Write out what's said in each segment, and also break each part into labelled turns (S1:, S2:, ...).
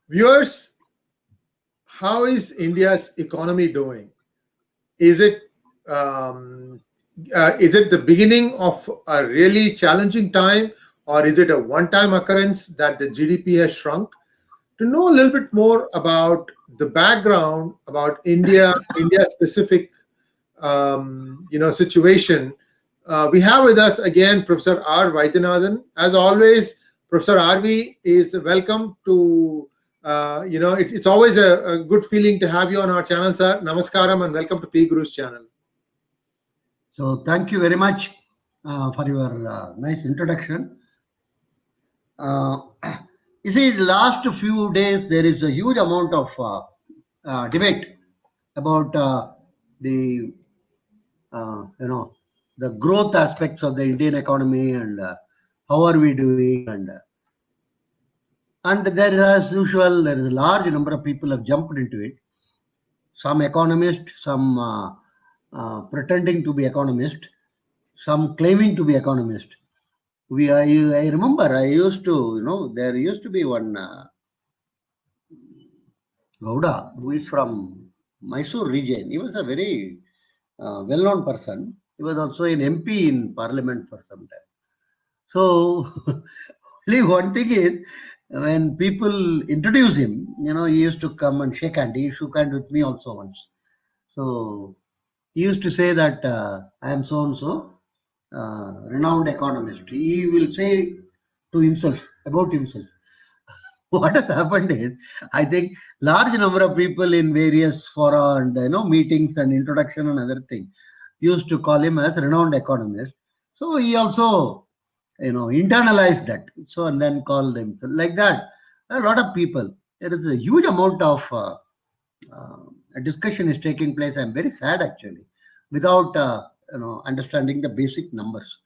S1: Viewers, how is India's economy doing? Is it the beginning of a really challenging time, or is it a one-time occurrence that the GDP has shrunk? To know a little bit more about the background about India specific situation, we have with us again Professor R. Vaidyanathan. As always, Professor RV is welcome to. It's always a good feeling to have you on our channel, sir. Namaskaram and welcome to P Guru's channel.
S2: So thank you very much for your nice introduction. You see, the last few days there is a huge amount of debate about the the growth aspects of the Indian economy and how are we doing, and there, as usual, there is a large number of people have jumped into it. Some economists, some pretending to be economist, some claiming to be economist. I remember I used to, there used to be one Gowda who is from Mysore region. He was a very well-known person. He was also an MP in Parliament for some time. So only one thing is, when people introduce him, he used to come and shake hand. He shook hand with me also once. So he used to say that I am so and so. Renowned economist. He will say to himself, about himself. What has happened is, I think large number of people in various fora and meetings and introduction and other things used to call him as renowned economist. So he also internalized that. So and then called himself like that. A lot of people. There is a huge amount of discussion is taking place. I'm very sad actually, without understanding the basic numbers.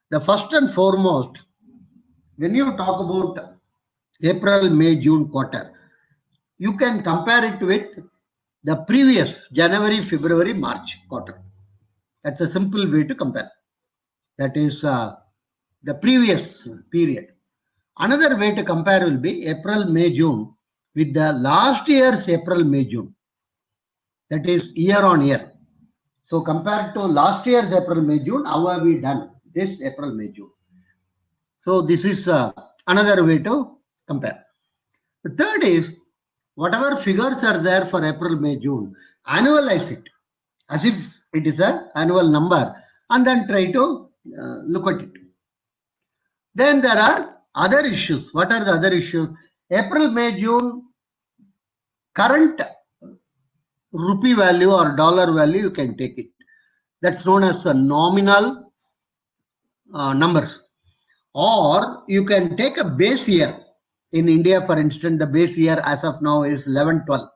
S2: The first and foremost, when you talk about April, May, June quarter, you can compare it with the previous January, February, March quarter. That's a simple way to compare. That is the previous period. Another way to compare will be April, May, June with the last year's April, May, June. That is year on year. So compared to last year's April, May, June, how have we done this April, May, June? So this is another way to compare. The third is, whatever figures are there for April, May, June, annualize it as if it is an annual number and then try to look at it. Then there are other issues. What are the other issues? April, May, June, current rupee value or dollar value, you can take it. That's known as a nominal numbers. Or you can take a base year. In India, for instance, the base year as of now is 11-12.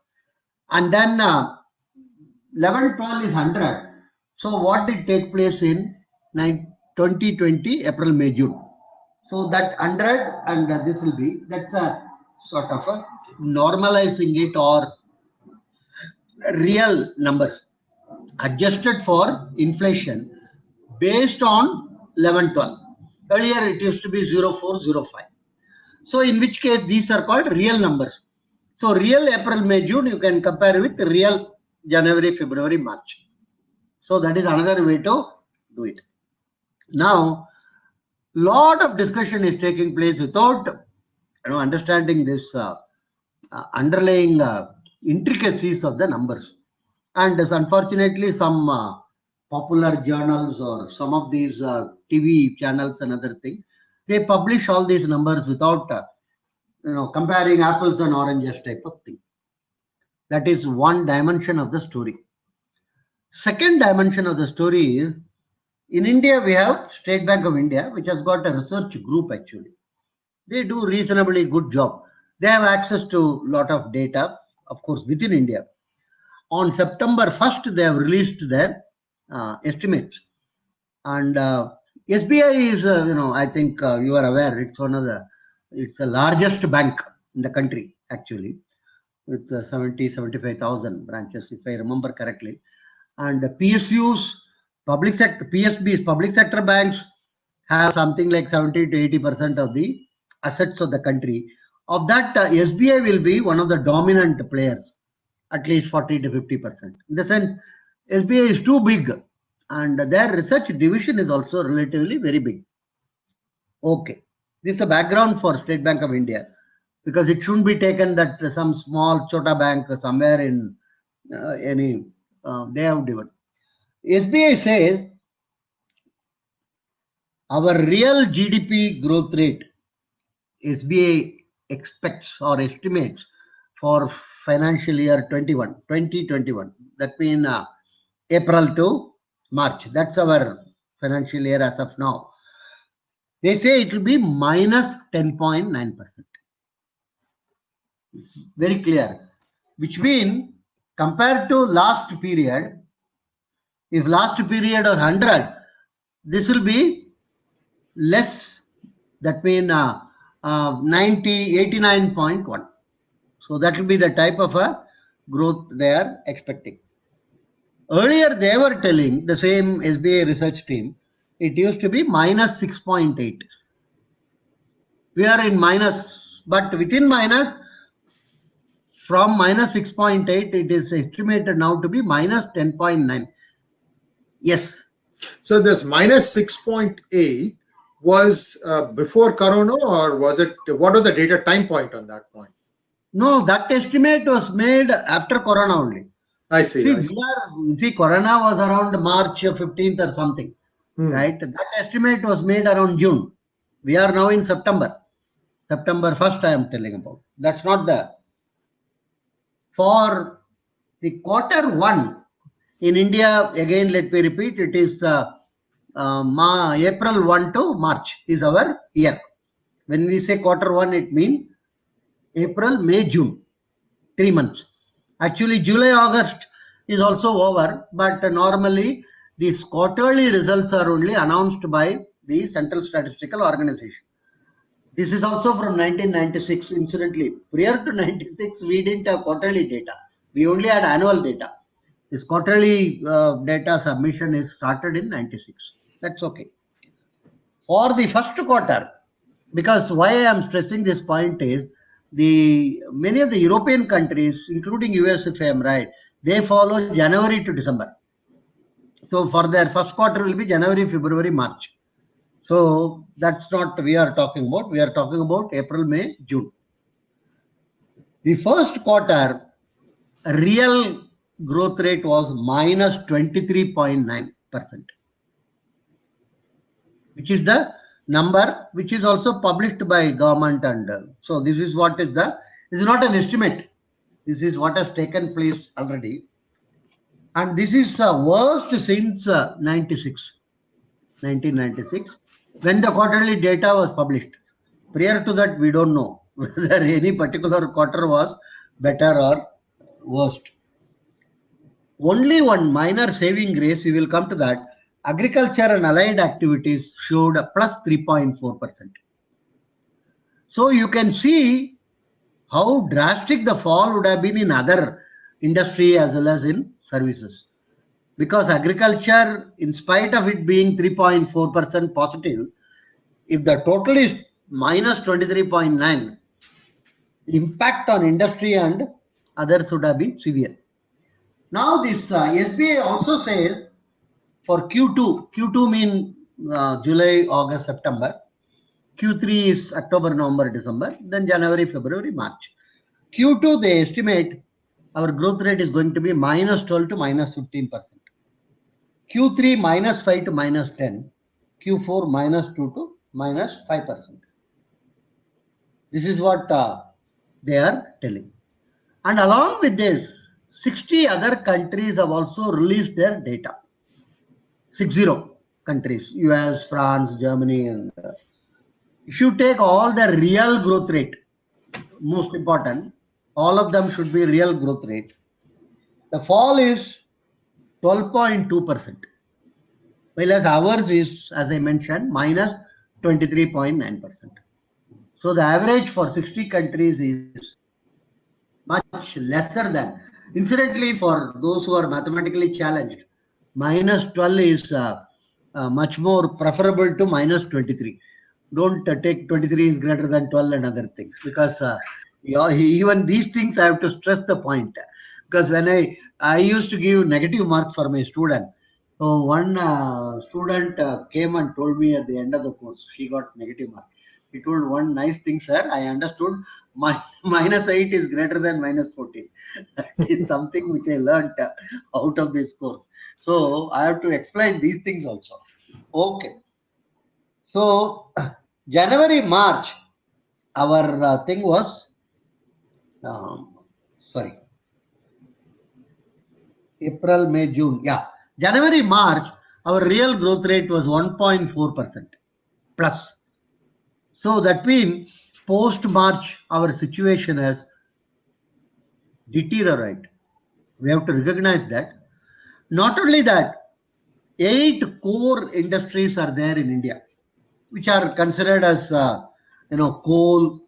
S2: And then 11-12 is 100. So what did take place in 2020, April, May, June? So that 100 and this will be, that's a sort of a normalizing it or real numbers adjusted for inflation based on 11-12. Earlier it used to be 04-05. So in which case these are called real numbers. So real April, May, June you can compare with real January, February, March. So that is another way to do it. Now, lot of discussion is taking place without understanding this underlying intricacies of the numbers. And unfortunately, some popular journals or some of these TV channels and other things, they publish all these numbers without comparing apples and oranges type of thing. That is one dimension of the story. Second dimension of the story is, in India we have State Bank of India, which has got a research group actually. They do reasonably good job. They have access to lot of data, of course, within India. On September 1st, they have released their estimates. And SBI is, I think you are aware, it's the largest bank in the country actually, with 75,000 branches, if I remember correctly. And the PSUs, public sector, PSBs, public sector banks have something like 70 to 80% of the assets of the country. Of that, SBI will be one of the dominant players, at least 40 to 50%. In the sense, SBI is too big, and their research division is also relatively very big. Okay, this is the background for State Bank of India, because it shouldn't be taken that some small chota bank somewhere in they have given. SBI says our real GDP growth rate, SBI expects or estimates for financial year 2021. That means April to March. That's our financial year as of now. They say it will be minus 10.9%. It's very clear, which means compared to last period, if last period was 100, this will be less. That means 89.1. So that will be the type of a growth they are expecting. Earlier they were telling, the same SBI research team, it used to be minus 6.8. We are in minus, but within minus, from minus 6.8, it is estimated now to be minus 10.9. Yes.
S1: So this minus 6.8 was before Corona, or was it, what was the data time point on that point?
S2: No, that estimate was made after Corona only.
S1: I see.
S2: See, Corona was around March 15th or something, right? That estimate was made around June. We are now in September. September 1st, I am telling about. That's not there. For the quarter one in India, again, let me repeat, it is April 1 to March is our year. When we say quarter one, it means April, May, June, 3 months. Actually, July, August is also over, but normally these quarterly results are only announced by the Central Statistical Organization. This is also from 1996, incidentally. Prior to 96, we didn't have quarterly data. We only had annual data. This quarterly data submission is started in 96. That's okay. For the first quarter, because why I am stressing this point is, many of the European countries, including US if I am right, they follow January to December. So for their first quarter will be January, February, March. So that's not we are talking about. We are talking about April, May, June. The first quarter real growth rate was minus 23.9%, which is the number which is also published by government. And so this is what is this is not an estimate. This is what has taken place already. And this is worst since 1996, when the quarterly data was published. Prior to that, we don't know whether any particular quarter was better or worst. Only one minor saving grace, we will come to that. Agriculture and allied activities showed a plus 3.4%. So you can see how drastic the fall would have been in other industry as well as in services. Because agriculture, in spite of it being 3.4% positive, if the total is minus 23.9, the impact on industry and others would have been severe. Now this SBI also says for Q2 means July, August, September. Q3 is October, November, December. Then January, February, March. Q2 they estimate our growth rate is going to be minus 12 to minus 15%. Q3 minus 5 to minus 10. Q4 minus 2 to minus 5%. This is what they are telling. And along with this, 60 other countries have also released their data. 60 countries, US, France, Germany, and if you take all the real growth rate, most important, all of them should be real growth rate. The fall is 12.2%, whereas ours is, as I mentioned, minus 23.9%. So the average for 60 countries is much lesser than. Incidentally, for those who are mathematically challenged, minus 12 is much more preferable to minus 23. Don't take 23 is greater than 12 and other things, because even these things I have to stress the point, because when I used to give negative marks for my student. So one student came and told me at the end of the course, she got negative mark. He told one nice thing, sir, I understood minus 8 is greater than minus 14. That is something which I learned out of this course. So I have to explain these things also. Okay. So January, March, our thing was, sorry, April, May, June. Yeah. January, March, our real growth rate was 1.4% plus. So that means post-March, our situation has deteriorated. We have to recognize that. Not only that, 8 core industries are there in India, which are considered as, coal,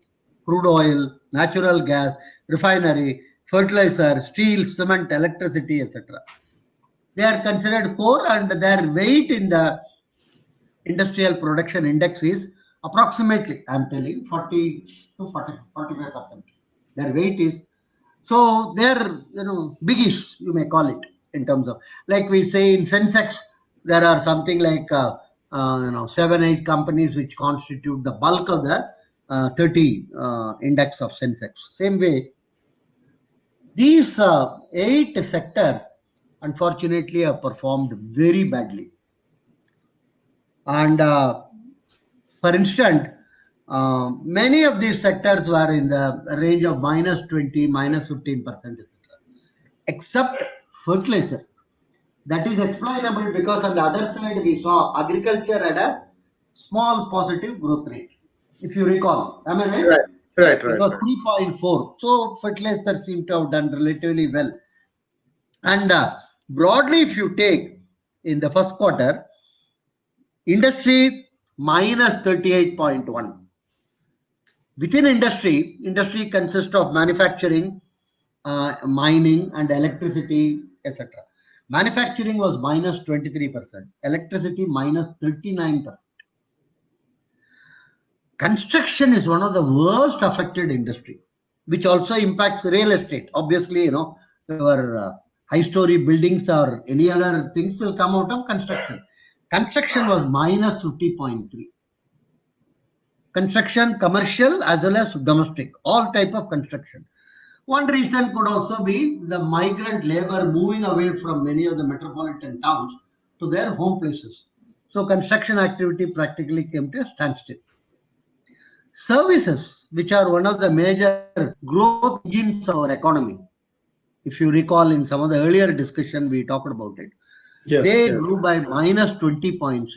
S2: crude oil, natural gas, refinery, fertilizer, steel, cement, electricity, etc. They are considered core, and their weight in the industrial production index is approximately, I'm telling, 40 to 45%. Their weight is, so they're, biggies, you may call it, in terms of, like we say in Sensex, there are something like 7-8 companies which constitute the bulk of the 30 index of Sensex. Same way, these 8 sectors unfortunately have performed very badly. And for instance, many of these sectors were in the range of minus 20, minus 15%, etc. Except fertilizer. That is explainable because on the other side we saw agriculture had a small positive growth rate. If you recall, am I right?
S1: Right.
S2: It was 3.4. So fertilizer seemed to have done relatively well. And broadly, if you take in the first quarter, industry minus 38.1. Within industry consists of manufacturing, mining, and electricity, etc. Manufacturing was minus 23%, electricity minus 39%. Construction is one of the worst affected industry, which also impacts real estate. Obviously, your high-story buildings or any other things will come out of construction. Construction was minus 50.3. Construction, commercial as well as domestic, all type of construction. One reason could also be the migrant labor moving away from many of the metropolitan towns to their home places. So construction activity practically came to a standstill. Services, which are one of the major growth engines of our economy, if you recall in some of the earlier discussion we talked about it, they grew by minus 20.6%.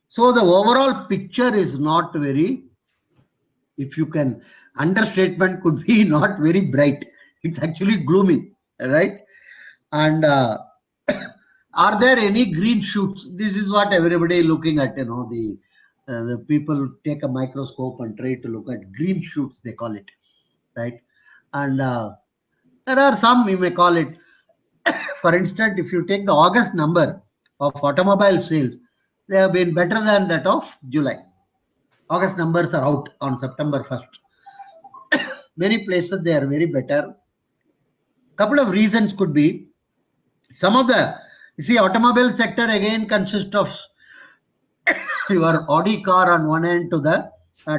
S2: So the overall picture is not very, if you can, understatement could be not very bright. It's actually gloomy, right? And are there any green shoots? This is what everybody is looking at, the people take a microscope and try to look at green shoots, they call it, right? And there are some, you may call it, for instance, if you take the August number of automobile sales, they have been better than that of July. August numbers are out on September 1st. Many places they are very better. Couple of reasons could be, some of the, automobile sector again consists of your Audi car on one end to the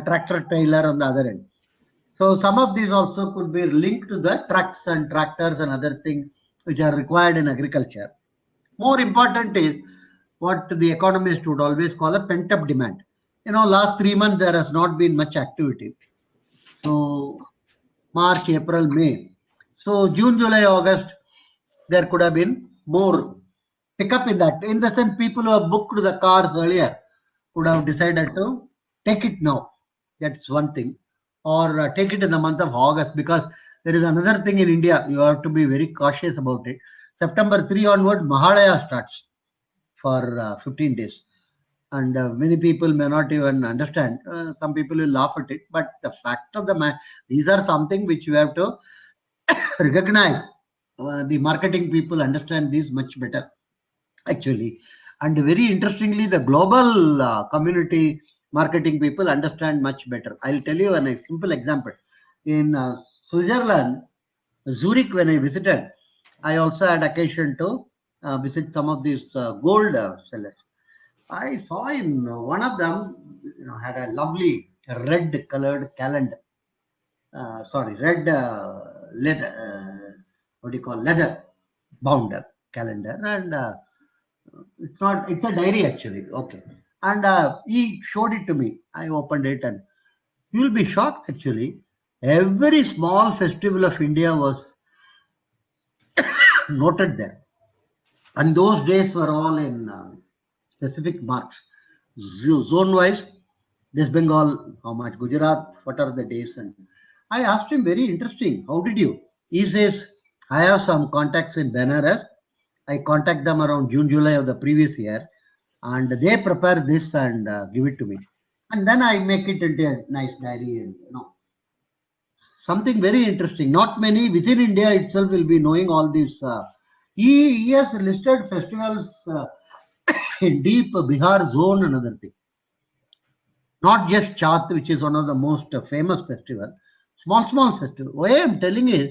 S2: tractor trailer on the other end. So some of these also could be linked to the trucks and tractors and other things which are required in agriculture. More important is what the economist would always call a pent-up demand. Last 3 months there has not been much activity. So March, April, May. So June, July, August, there could have been more pickup in that. In the sense, people who have booked the cars earlier could have decided to take it now. That's one thing. Or take it in the month of August, because there is another thing in India. You have to be very cautious about it. September 3 onward, Mahalaya starts for 15 days. And many people may not even understand. Some people will laugh at it. But the fact of the matter, these are something which you have to recognize. the marketing people understand this much better, actually. And very interestingly, the global community marketing people understand much better. I'll tell you a simple example. In Switzerland, Zurich, when I visited, I also had occasion to visit some of these gold sellers. I saw in one of them, had a lovely red colored calendar. Sorry, red leather. What do you call leather bound calendar, and it's not. It's a diary actually. Okay, and he showed it to me. I opened it, and you'll be shocked actually. Every small festival of India was noted there. And those days were all in specific marks. Zone wise, West Bengal, how much, Gujarat, what are the days? And I asked him, very interesting, how did you? He says, I have some contacts in Benares. I contact them around June, July of the previous year, and they prepare this and give it to me. And then I make it into a nice diary, and something very interesting. Not many within India itself will be knowing all these. He has listed festivals in deep Bihar zone, another thing. Not just Chat, which is one of the most famous festival. Small festival. Why I am telling is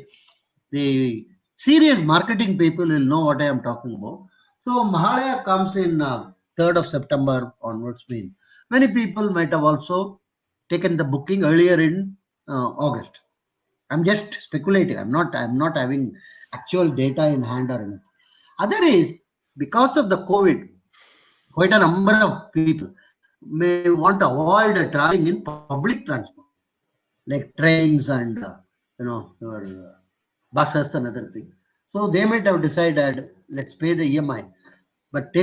S2: the serious marketing people will know what I am talking about. So Mahalaya comes in 3rd of September onwards. Mean many people might have also taken the booking earlier in August. I'm just speculating. I'm not having actual data in hand or anything. Other is because of the COVID, quite a number of people may want to avoid traveling in public transport, like trains and your buses and other things. So they might have decided, let's pay the EMI, but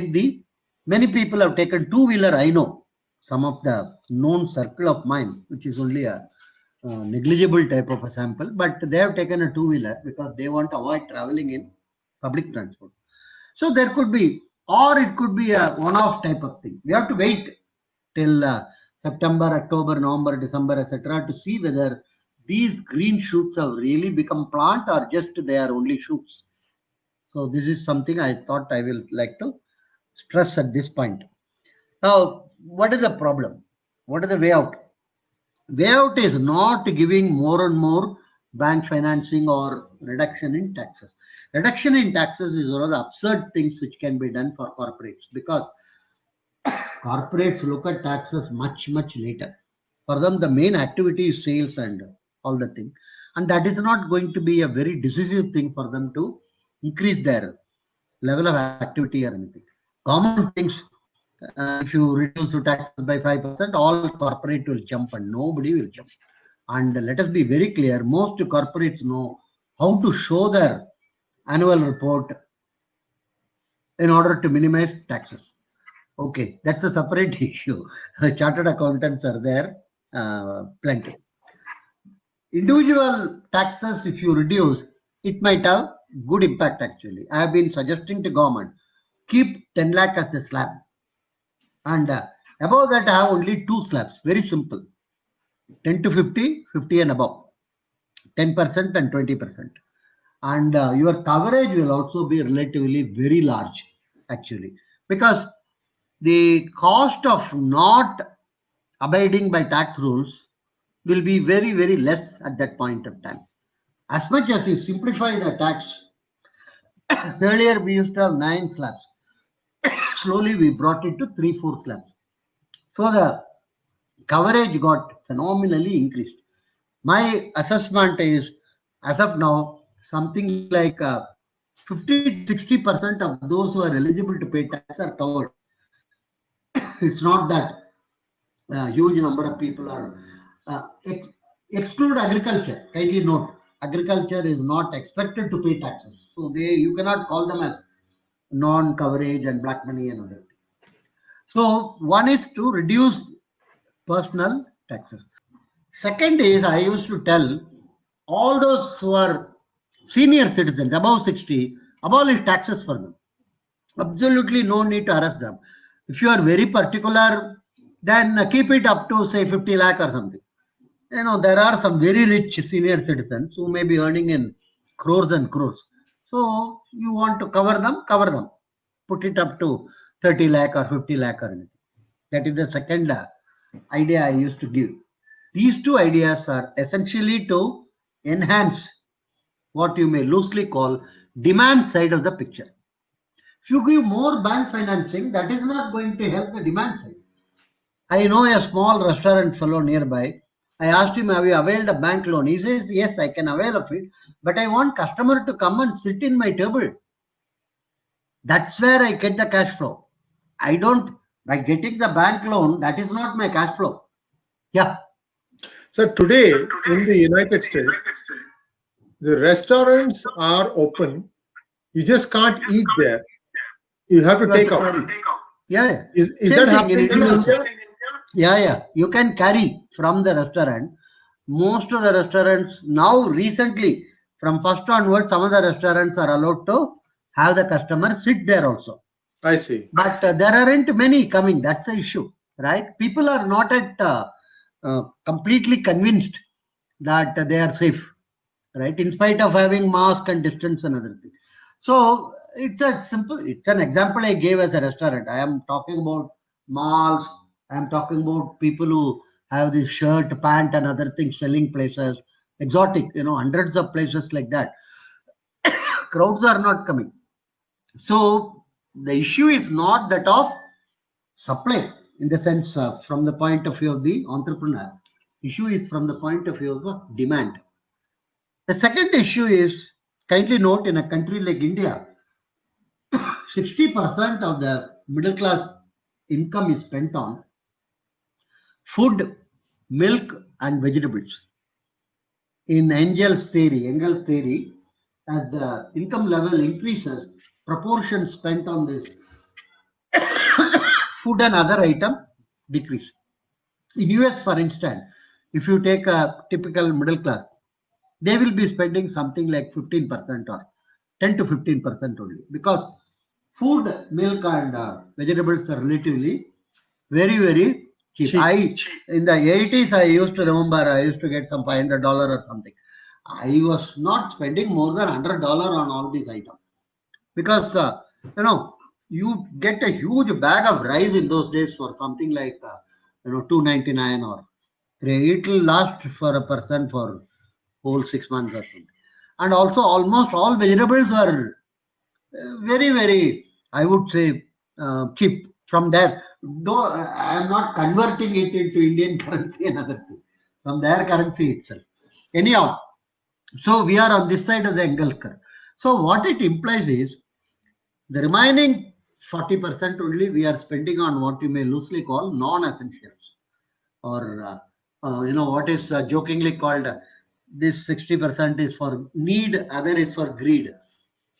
S2: many people have taken two-wheeler. I know some of the known circle of mine, which is only a negligible type of a sample, but they have taken a two-wheeler because they want to avoid traveling in public transport. So there could be, or it could be a one-off type of thing. We have to wait till September, October, November, December, etc., to see whether these green shoots have really become plant or just they are only shoots. So this is something I thought I will like to stress at this point. Now, what is the problem? What is the way out? Way out is not giving more and more bank financing or reduction in taxes. Reduction in taxes is one of the absurd things which can be done for corporates, because corporates look at taxes much later. For them, the main activity is sales and all the thing, and that is not going to be a very decisive thing for them to increase their level of activity or anything. Government thinks if you reduce the taxes by 5%, all corporate will jump and nobody will jump. And let us be very clear, most corporates know how to show their annual report in order to minimize taxes. Okay, that's a separate issue. Chartered accountants are there, plenty. Individual taxes, if you reduce, it might have good impact actually. I have been suggesting to government, keep 10 lakh as the slab. And above that, I have only two slabs, very simple. 10 to 50, 50 and above. 10% and 20%. And your coverage will also be relatively very large actually, because the cost of not abiding by tax rules will be very less at that point of time. As much as you simplify the tax, earlier we used to have 9 slabs. Slowly we brought it to 3-4 slabs. So the coverage got phenomenally increased. My assessment is, as of now, something like 50-60% of those who are eligible to pay tax are covered. It's not that huge number of people are exclude agriculture. Kindly note, agriculture is not expected to pay taxes, so you cannot call them as non-coverage and black money and other things. So one is to reduce personal taxes. Second is, I used to tell all those who are senior citizens above 60, abolish taxes for them. Absolutely no need to harass them. If you are very particular, then keep it up to say 50 lakh or something. There are some very rich senior citizens who may be earning in crores and crores. So you want to cover them, put it up to 30 lakh or 50 lakh or anything. That is the second idea I used to give. These two ideas are essentially to enhance what you may loosely call demand side of the picture. If you give more bank financing, that is not going to help the demand side. I know a small restaurant fellow nearby. I asked him, have you availed a bank loan? He says, yes, I can avail of it, but I want customer to come and sit in my table. That's where I get the cash flow. I don't, by getting the bank loan, that is not my cash flow. Yeah.
S1: So today in the United States, the restaurants are open. You just can't eat there. You have to
S2: You have
S1: take
S2: to
S1: out.
S2: carry. Yeah.
S1: Is
S2: Same
S1: that
S2: thing in
S1: happening in
S2: India also.
S1: India?
S2: Yeah. You can carry from the restaurant. Most of the restaurants now recently, from first onwards, some of the restaurants are allowed to have the customer sit there also.
S1: I see.
S2: But there aren't many coming. That's the issue, right? People are not at completely convinced that they are safe, right? In spite of having mask and distance and other things. So it's an example I gave as a restaurant. I am talking about malls. I am talking about people who have this shirt, pant, and other things selling places, exotic, hundreds of places like that. Crowds are not coming. So the issue is not that of supply in the sense from the point of view of the entrepreneur. Issue is from the point of view of the demand. The second issue is, kindly note, in a country like India, 60% of the middle class income is spent on food, milk, and vegetables. In Engel's theory, as the income level increases, proportion spent on this food and other item decrease. In US, for instance, if you take a typical middle class, they will be spending something like 15% or 10 to 15% only, because food, milk, and vegetables are relatively very cheap.
S1: Cheap.
S2: In the 80s, I used to remember I used to get some $500 or something. I was not spending more than $100 on all these items, because you get a huge bag of rice in those days for something like $2.99, or it will last for a person for whole 6 months or something. And also almost all vegetables are very, I would say, cheap from there. Though I am not converting it into Indian currency and other thing, from their currency itself. Anyhow, so we are on this side of the Engels curve. So what it implies is the remaining 40% only we are spending on what you may loosely call non-essentials, or what is jokingly called this 60% is for need, other is for greed.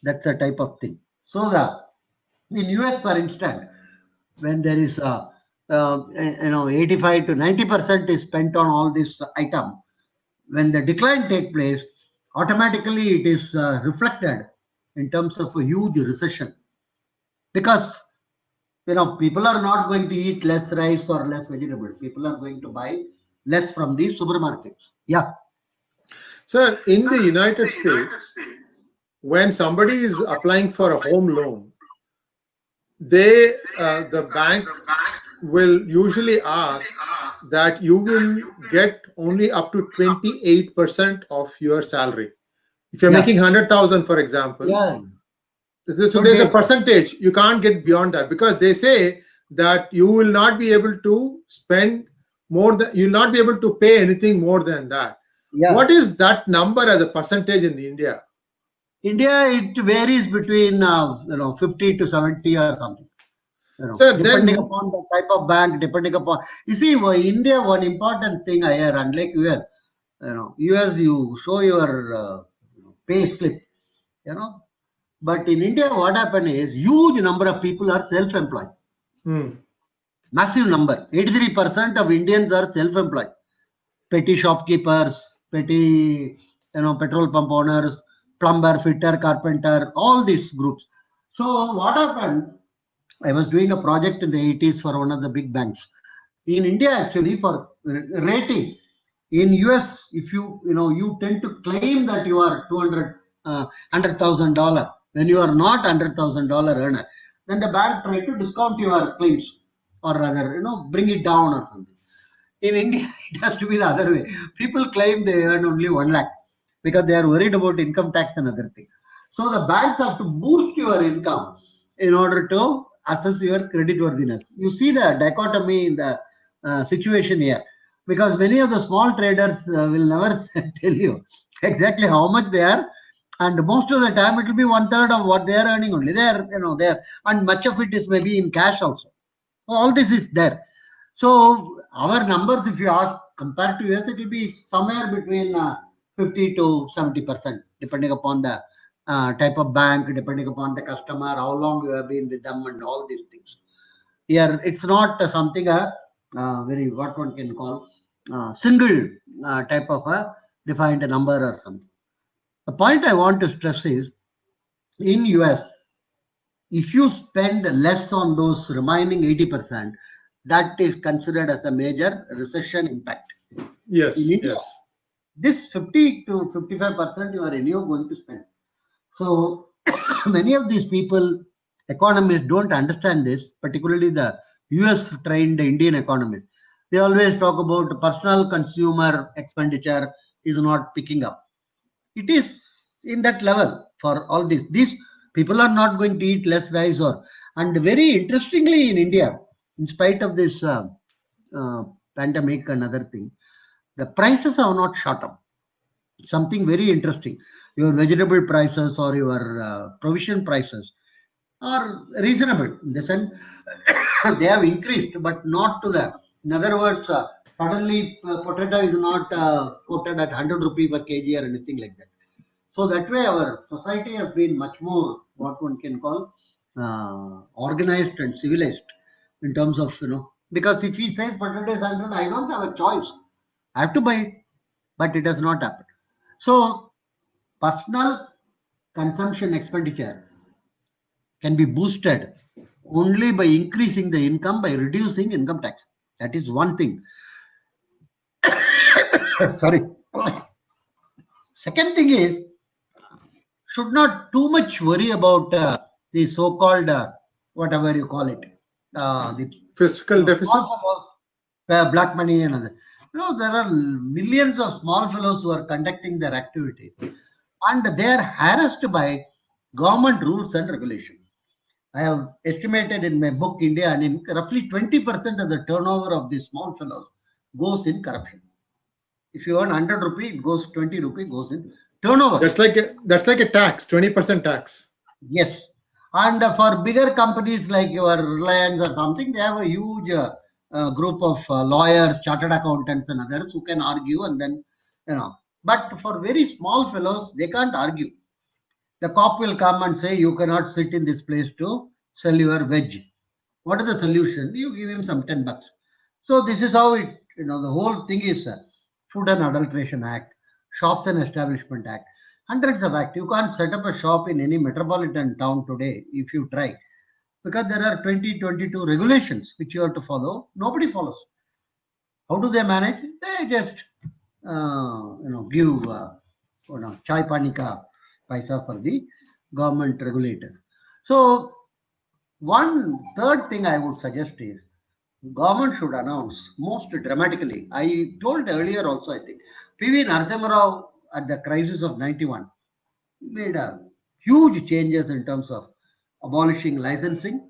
S2: That's a type of thing. So in US, for instance, when there is 85 to 90% is spent on all this item, when the decline take place, automatically it is reflected in terms of a huge recession, because people are not going to eat less rice or less vegetable. People are going to buy less from the supermarkets. Yeah.
S1: Sir, in the United States, when somebody is applying for a home loan, the bank will usually ask that you will get only up to 28% of your salary. If you're
S2: Yeah.
S1: making 100,000, for example,
S2: Yeah.
S1: so there's a percentage. You can't get beyond that, because they say that you will not be able to spend more than, you'll not be able to pay anything more than that.
S2: Yeah.
S1: What is that number as a percentage in India?
S2: India, it varies between 50 to 70 or something.
S1: Sir,
S2: Depending
S1: then
S2: upon the type of bank, depending upon, you see, India, one important thing I hear, unlike US, US you show your pay slip, but in India, what happened is huge number of people are self-employed. Massive number. 83% of Indians are self-employed. Petty shopkeepers, petty, petrol pump owners, plumber, fitter, carpenter, all these groups. So what happened? I was doing a project in the 80s for one of the big banks. In India, actually, for rating, in US, if you tend to claim that you are 200 $100,000 when you are not $100,000 earner, then the bank try to discount your claims or rather, bring it down or something. In India, it has to be the other way. People claim they earn only 1 lakh because they are worried about income tax and other thing. So the banks have to boost your income in order to assess your creditworthiness. You see the dichotomy in the situation here, because many of the small traders will never tell you exactly how much they are, and most of the time it will be 1/3 of what they are earning only. They are, and much of it is maybe in cash also. All this is there. So our numbers, if you ask, compared to US, it will be somewhere between 50 to 70%, depending upon the type of bank, depending upon the customer, how long you have been with them, and all these things. Here, it's not something very, what one can call single type of a defined number or something. The point I want to stress is, in US, if you spend less on those remaining 80%, that is considered as a major recession impact.
S1: Yes,
S2: In India,
S1: yes.
S2: this 50 to 55% you are anyhow going to spend. So many of these people, economists, don't understand this, particularly the US trained Indian economists. They always talk about personal consumer expenditure is not picking up. It is in that level for all this. These people are not going to eat less rice and very interestingly in India, in spite of this uh, pandemic and other thing, the prices have not shot up. Something very interesting. Your vegetable prices or your provision prices are reasonable in the sense they have increased, but not to the. In other words, suddenly potato is not quoted at 100 rupee per kg or anything like that. So that way, our society has been much more what one can call organized and civilized in terms of, because if he says potato is 100, I don't have a choice. I have to buy it, but it has not happened. So personal consumption expenditure can be boosted only by increasing the income by reducing income tax. That is one thing. Sorry. Second thing is, should not too much worry about the so-called whatever you call it, the
S1: Fiscal deficit.
S2: black money and other. There are millions of small fellows who are conducting their activities, and they are harassed by government rules and regulations. I have estimated in my book India, and in roughly 20% of the turnover of these small fellows goes in corruption. If you earn 100 rupee, it goes 20 rupee goes in turnover.
S1: That's like a tax, 20% tax.
S2: Yes. And for bigger companies like your Reliance or something, they have a huge group of lawyers, chartered accountants, and others who can argue, and then, But for very small fellows, they can't argue. The cop will come and say, you cannot sit in this place to sell your veg. What is the solution? You give him some $10. So this is how it, the whole thing is Food and Adulteration Act, Shops and Establishment Act, hundreds of acts. You can't set up a shop in any metropolitan town today if you try, because there are 22 regulations which you have to follow. Nobody follows. How do they manage? They just, give, chai panika paisa for the government regulators. So one third thing I would suggest is government should announce most dramatically. I told earlier also, I think, P.V. Narasimha Rao at the crisis of 91 made huge changes in terms of abolishing licensing,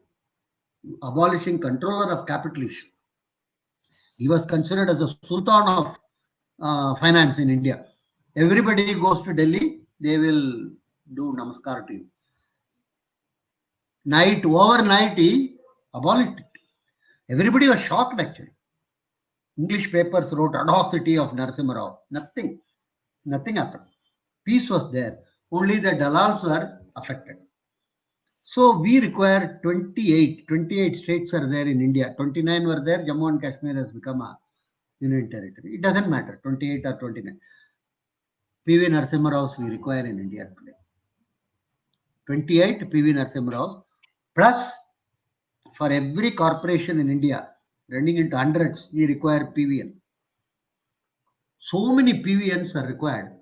S2: abolishing controller of capital issue. He was considered as a sultan of finance in India. Everybody goes to Delhi, they will do namaskar to you. Overnight, he abolished it. Everybody was shocked actually. English papers wrote atrocity of Narasimha Rao. Nothing happened. Peace was there. Only the dalals were affected. So we require 28 states are there in India. 29 were there. Jammu and Kashmir has become a union territory. It doesn't matter, 28 or 29. P.V. Narasimha Rao's we require in India today. 28 P.V. Narasimha Rao's, plus for every corporation in India running into hundreds, we require PVN. So many PVNs are required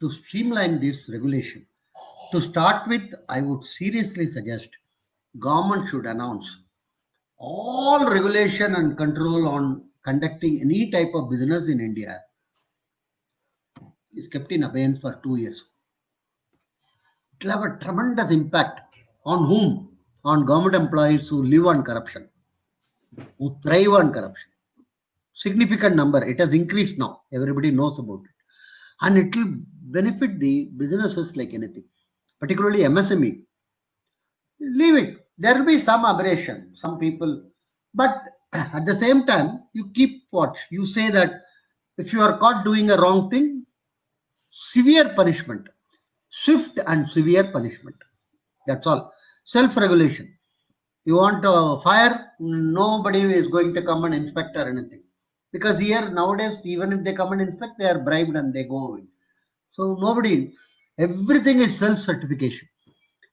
S2: to streamline this regulation. To start with, I would seriously suggest government should announce all regulation and control on conducting any type of business in India is kept in abeyance for 2 years. It will have a tremendous impact on whom? On government employees who live on corruption, who thrive on corruption. Significant number. It has increased now. Everybody knows about it. And it will benefit the businesses like anything, particularly MSME. Leave it. There will be some aberration, some people. But at the same time, you keep watch. You say that if you are caught doing a wrong thing, severe punishment, swift and severe punishment. That's all. Self-regulation. You want to fire, nobody is going to come and inspect or anything. Because here nowadays, even if they come and inspect, they are bribed and they go away. So nobody, everything is self-certification.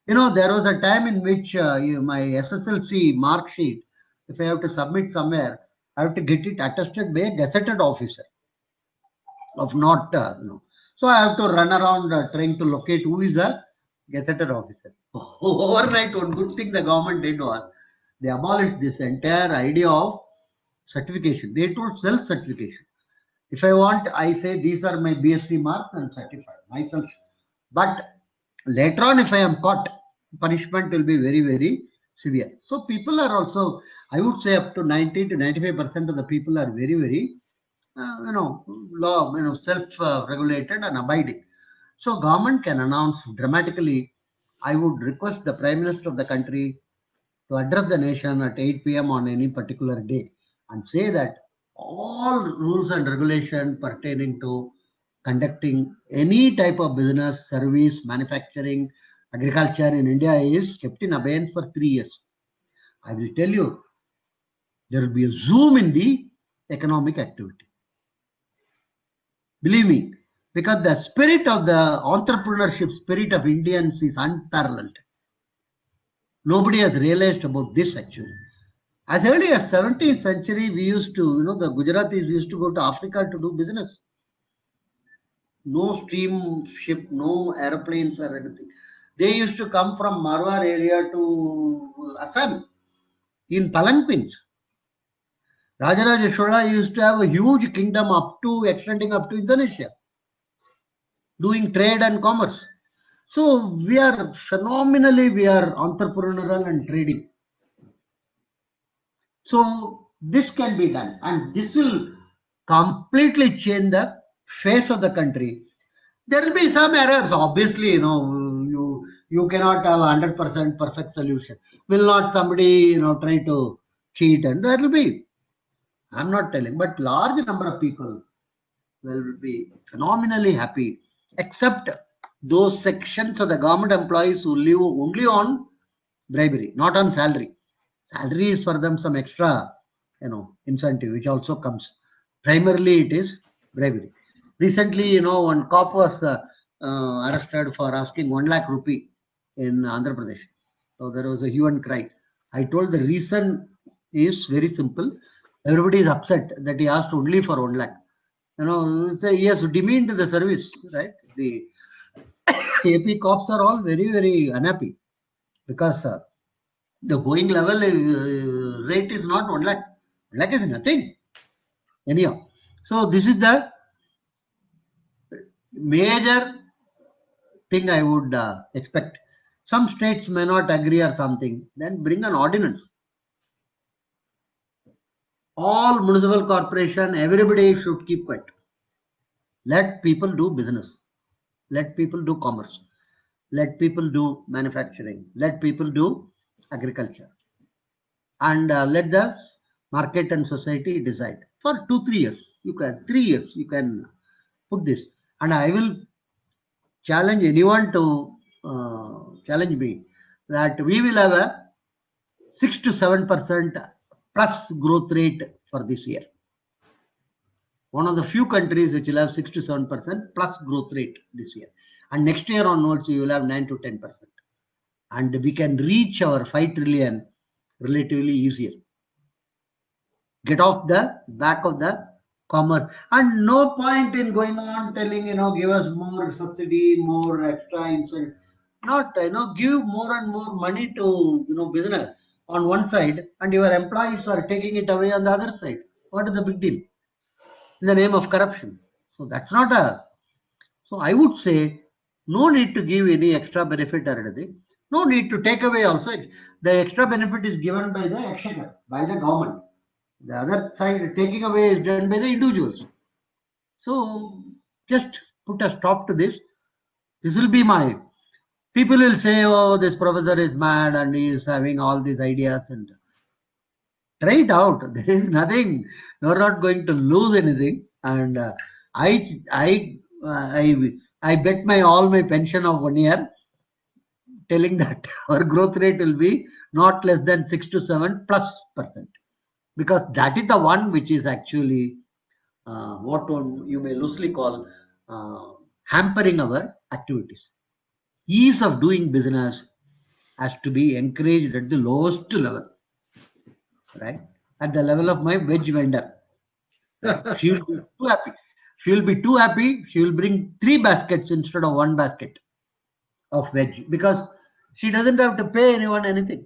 S2: You know, there was a time in which my SSLC mark sheet, if I have to submit somewhere, I have to get it attested by a gazetted officer of not, So I have to run around trying to locate who is a gazetted officer. Overnight, one good thing the government did was they abolished this entire idea of certification. They told self-certification. If I want, I say these are my BSc marks and certify myself. But later on, if I am caught, punishment will be very, very severe. So people are also, I would say up to 90 to 95% of the people are very, very, self-regulated and abiding. So government can announce dramatically. I would request the Prime Minister of the country to address the nation at 8 p.m. on any particular day and say that all rules and regulation pertaining to conducting any type of business, service, manufacturing, agriculture in India is kept in abeyance for 3 years. I will tell you, there will be a zoom in the economic activity. Believe me, because the spirit of the entrepreneurship spirit of Indians is unparalleled. Nobody has realized about this actually. As early as 17th century, we used to, the Gujaratis used to go to Africa to do business. No steamship, no airplanes or anything. They used to come from Marwar area to Assam in palanquins. Rajaraja Chola used to have a huge kingdom extending up to Indonesia, doing trade and commerce. So we are entrepreneurial and trading. So this can be done, and this will completely change the face of the country. There will be some errors, obviously. You cannot have 100% perfect solution. Will not somebody try to cheat, and there will be. I'm not telling, but large number of people will be phenomenally happy, except those sections of the government employees who live only on bribery, not on salary. Salary is for them some extra, incentive, which also comes. Primarily, it is bribery. Recently, one cop was arrested for asking 1 lakh rupee in Andhra Pradesh. So there was a hue and cry. I told the reason is very simple. Everybody is upset that he asked only for 1 lakh. He has demeaned the service, right? The AP cops are all very, very unhappy because the going level rate is not 1 lakh. 1 lakh is nothing. Anyhow, so this is the major thing I would expect. Some states may not agree or something, then bring an ordinance. All municipal corporation, everybody should keep quiet. Let people do business. Let people do commerce. Let people do manufacturing. Let people do agriculture. And let the market and society decide. For 2-3 years, 3 years, you can put this. And I will challenge anyone to challenge me that we will have a 6 to 7% plus growth rate for this year. One of the few countries which will have 6 to 7% plus growth rate this year. And next year onwards, we will have 9 to 10%. And we can reach our 5 trillion relatively easier. Get off the back of the commerce. And no point in going on telling, give us more subsidy, more extra incentive. not give more and more money to business on one side, and your employees are taking it away on the other side. What is the big deal in the name of corruption? So that's not a. So I would say no need to give any extra benefit or anything. No need to take away also. The extra benefit is given by the exchequer, by the government. The other side taking away is done by the individuals. So just put a stop to this. This will be my. People will say, "Oh, this professor is mad and he is having all these ideas." And try it out. There is nothing. You're not going to lose anything. And I, I, I bet my all my pension of 1 year, telling that our growth rate will be not less than 6 to 7+%, because that is the one which is actually what you may loosely call uh, hampering our activities. Ease of doing business has to be encouraged at the lowest level, right? At the level of my veg vendor, right? She will be too happy. She will be too happy. She will bring 3 baskets instead of 1 basket of veg, because she doesn't have to pay anyone anything.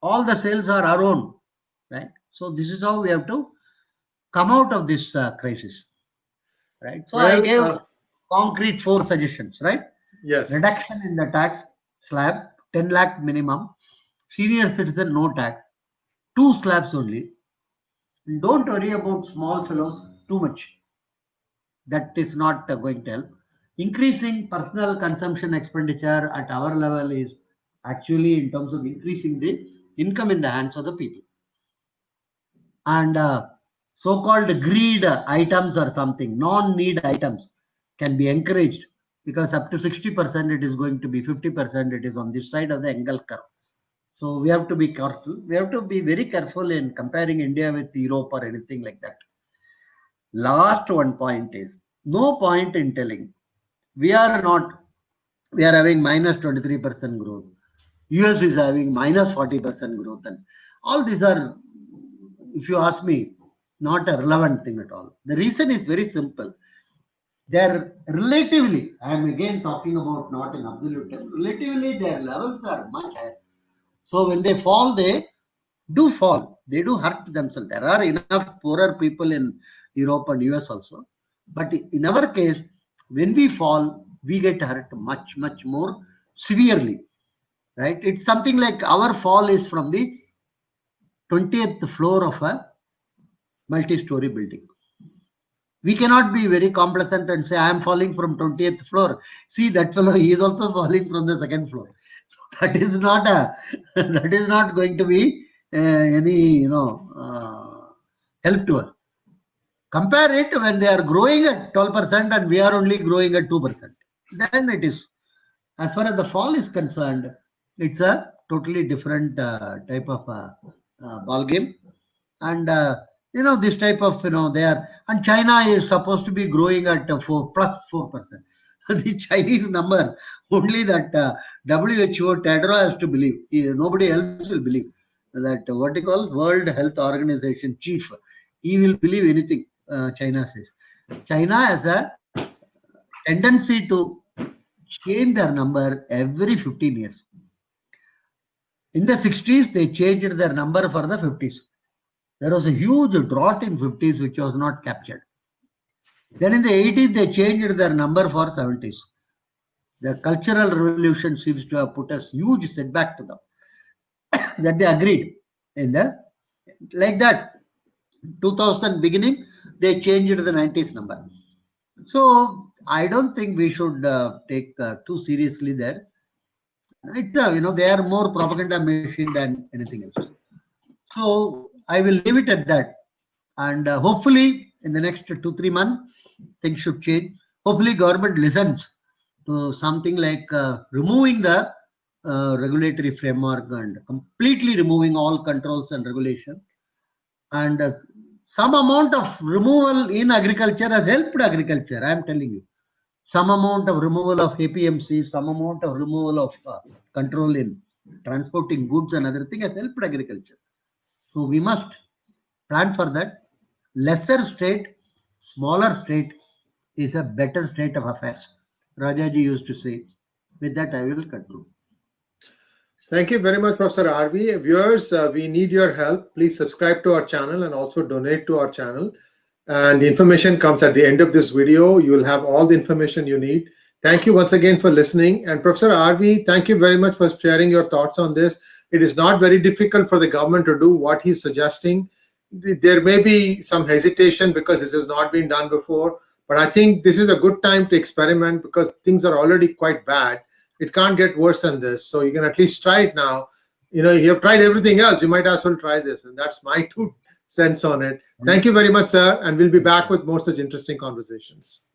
S2: All the sales are our own, right? So this is how we have to come out of this crisis, right? So I
S1: Well,
S2: gave concrete 4 suggestions, right?
S1: yes.
S2: Reduction in the tax slab, 10 lakh minimum, senior citizen no tax, 2 slabs only. Don't worry about small fellows too much. That is not going to help. Increasing personal consumption expenditure at our level is actually in terms of increasing the income in the hands of the people. And so-called greed items or something, non-need items can be encouraged, because up to 60% it is going to be 50%, it is on this side of the Engel curve. So we have to be careful. We have to be very careful in comparing India with Europe or anything like that. Last one point is, no point in telling we are not, we are having minus 23% growth. US is having minus 40% growth, and all these are, if you ask me, not a relevant thing at all. The reason is very simple. They're relatively, I am again talking about not in absolute term, relatively their levels are much higher. So when they fall, they do fall. They do hurt themselves. There are enough poorer people in Europe and US also. But in our case, when we fall, we get hurt much, much more severely. Right? It's something like our fall is from the 20th floor of a multi-story building. We cannot be very complacent and say, I am falling from 20th floor. See, that fellow, he is also falling from the 2nd floor. So that is not a, that is not going to be any, help to us. Compare it when they are growing at 12% and we are only growing at 2%. Then it is, as far as the fall is concerned, it's a totally different type of ball game. And this type of they are, and China is supposed to be growing at 4%+. The Chinese number, only that WHO Tedros has to believe. Nobody else will believe that what you call World Health Organization chief. He will believe anything China says. China has a tendency to change their number every 15 years. In the 60s, they changed their number for the 50s. There was a huge drought in 50s which was not captured. Then in the 80s, they changed their number for 70s. The cultural revolution seems to have put a huge setback to them. That they agreed in the like that 2000 beginning, they changed the 90s number. So I don't think we should take too seriously there. It's they are more propaganda machine than anything else. So I will leave it at that, and hopefully in the next 2-3 months things should change. Hopefully government listens to something like removing the regulatory framework and completely removing all controls and regulation, and some amount of removal in agriculture has helped agriculture. I am telling you, some amount of removal of APMC, some amount of removal of control in transporting goods and other thing has helped agriculture. So we must plan for that. Lesser state, smaller state is a better state of affairs. Rajaji used to say, With that, I will conclude.
S1: Thank you very much, Professor RV. Viewers, we need your help. Please subscribe to our channel and also donate to our channel. And the information comes at the end of this video. You will have all the information you need. Thank you once again for listening. And Professor RV, thank you very much for sharing your thoughts on this. It is not very difficult for the government to do what he's suggesting. There may be some hesitation because this has not been done before, but I think this is a good time to experiment because things are already quite bad. It can't get worse than this. So you can at least try it now. You have tried everything else. You might as well try this. And that's my 2 cents on it. Thank you very much, sir. And we'll be back with more such interesting conversations.